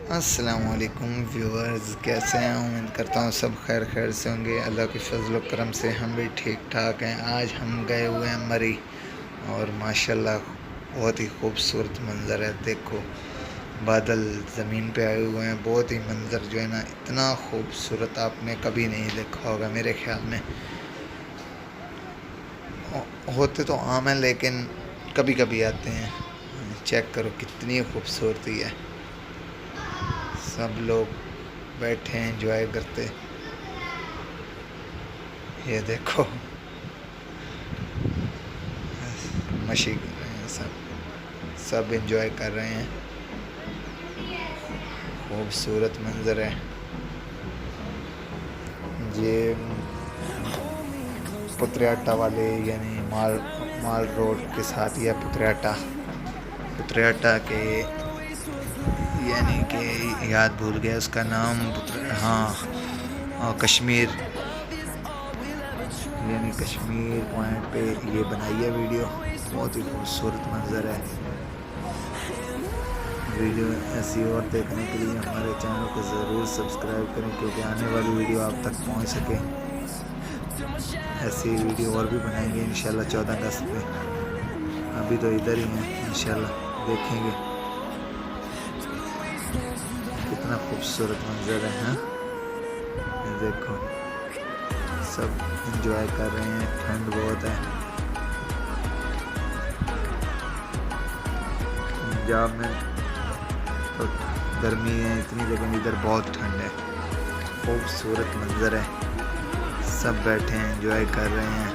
अस्सलामुअलैकुम व्यूअर्स, कैसे हैं? उम्मीद करता हूँ सब खैर खैर से होंगे। अल्लाह के फजल करम से हम भी ठीक ठाक हैं। आज हम गए हुए हैं मरी और माशाल्लाह बहुत ही खूबसूरत मंज़र है। देखो बादल ज़मीन पे आए हुए हैं। बहुत ही मंज़र जो है ना, इतना खूबसूरत आपने कभी नहीं देखा होगा मेरे ख़्याल में। होते तो आम हैं लेकिन कभी कभी आते हैं। चेक करो कितनी खूबसूरती है। सब लोग बैठे हैं एंजॉय करते। ये देखो मशी कर रहे हैं, सब एंजॉय कर रहे हैं। खूबसूरत मंजर है ये। पुत्रियाटा वाले यानी माल रोड के साथ या पुत्रियाटा के यानी कि याद भूल गया उसका नाम। हाँ, कश्मीर यानी कश्मीर पॉइंट पे ये बनाई है वीडियो। बहुत ही खूबसूरत मंजर है। वीडियो ऐसी और देखने के लिए हमारे चैनल को ज़रूर सब्सक्राइब करें, क्योंकि आने वाली वीडियो आप तक पहुंच सके। ऐसी वीडियो और भी बनाएंगे इंशाल्लाह 14 अगस्त पे। अभी तो इधर ही हैं, इंशाल्लाह देखेंगे। कितना खूबसूरत मंजर है। हाँ, ये देखो सब एंजॉय कर रहे हैं। ठंड बहुत है पंजाब में, तो गर्मी है इतनी, लेकिन इधर बहुत ठंड है। खूबसूरत मंजर है। सब बैठे हैं एंजॉय कर रहे हैं।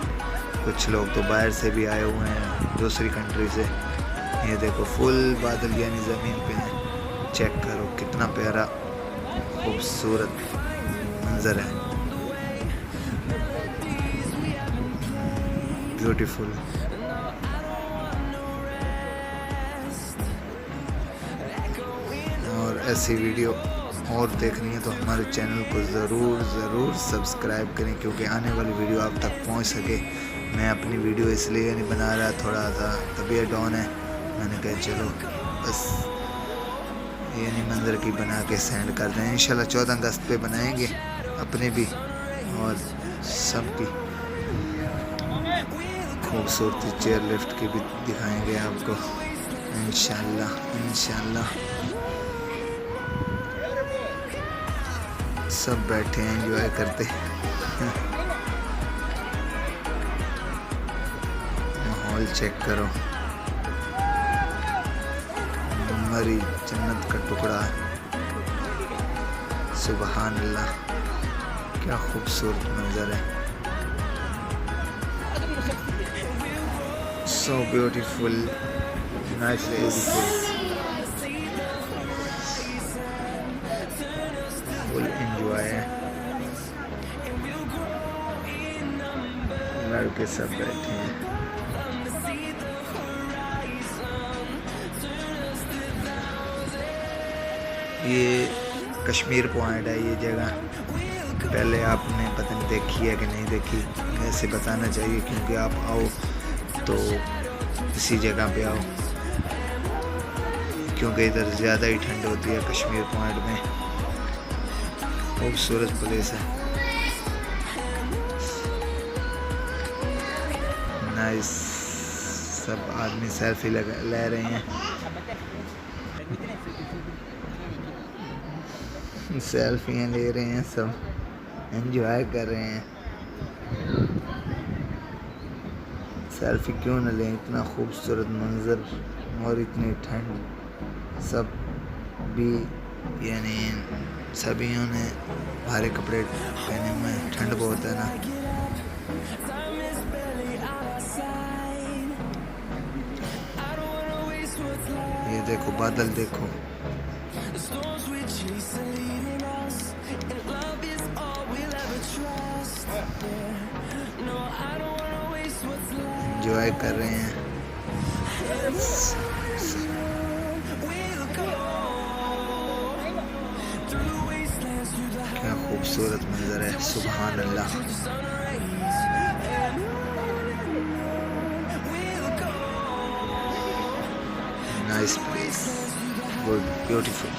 कुछ लोग तो बाहर से भी आए हुए हैं, दूसरी कंट्री से। ये देखो फुल बादल यानी ज़मीन पे है। चेक करो कितना प्यारा खूबसूरत मंजर है। ब्यूटीफुल। और ऐसी वीडियो और देखनी है तो हमारे चैनल को ज़रूर सब्सक्राइब करें, क्योंकि आने वाली वीडियो आप तक पहुंच सके। मैं अपनी वीडियो इसलिए नहीं बना रहा, थोड़ा सा तबीयत डाउन है। मैंने कहा चलो बस ये नहीं मंजर की बना के सेंड कर दें। इंशाल्लाह 14 अगस्त पे बनाएंगे अपने भी और सबकी। खूबसूरती चेयर लिफ्ट की भी दिखाएंगे आपको इंशाल्लाह। सब बैठे हैं एंजॉय करते। माहौल चेक करो। मरी जन्नत का टुकड़ा है। सुबहान अल्लाह, क्या खूबसूरत मंजर है। So beautiful, nice full enjoy है। लड़के सब बैठे हैं। ये कश्मीर पॉइंट है ये जगह। पहले आपने पता नहीं देखी है कि नहीं देखी, ऐसे बताना चाहिए, क्योंकि आप आओ तो इसी जगह पे आओ, क्योंकि इधर ज़्यादा ही ठंड होती है कश्मीर पॉइंट में। खूबसूरत प्लेस है, नाइस। सब आदमी सेल्फी ले रहे हैं। सेल्फियाँ ले रहे हैं, सब एंजॉय कर रहे हैं। सेल्फी क्यों न लें, इतना खूबसूरत मंजर और इतनी ठंड। सब भी यानी सभी ने भारी कपड़े पहने हुए हैं, ठंड बहुत है ना। ये देखो बादल देखो। एंजॉय कर रहे हैं। क्या खूबसूरत मंजर है, सुभान अल्लाह। Nice place, good, beautiful.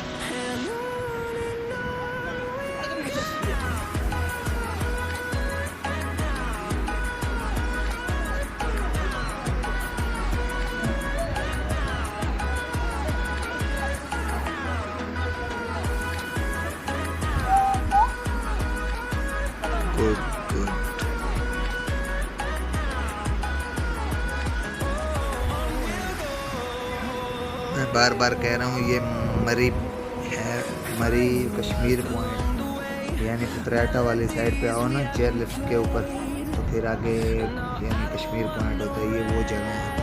बार बार कह रहा हूँ, ये मरी है, मरी कश्मीर पॉइंट, यानी फितरैटा वाली साइड पे आओ ना चेयर लिफ्ट के ऊपर, तो फिर आगे यानी कश्मीर पॉइंट होता है। ये वो जगह है।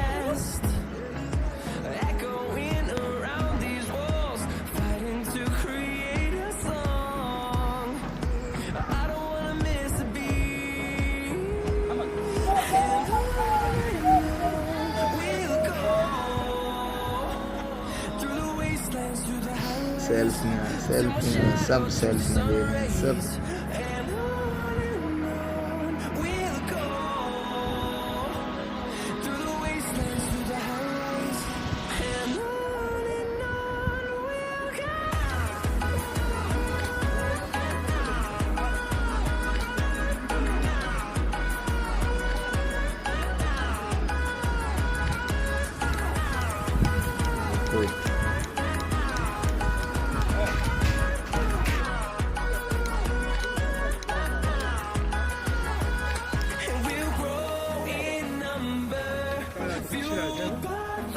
सेल्फियाँ सेल्फियाँ सब सेल्फियाँ ले रहे हैं सब।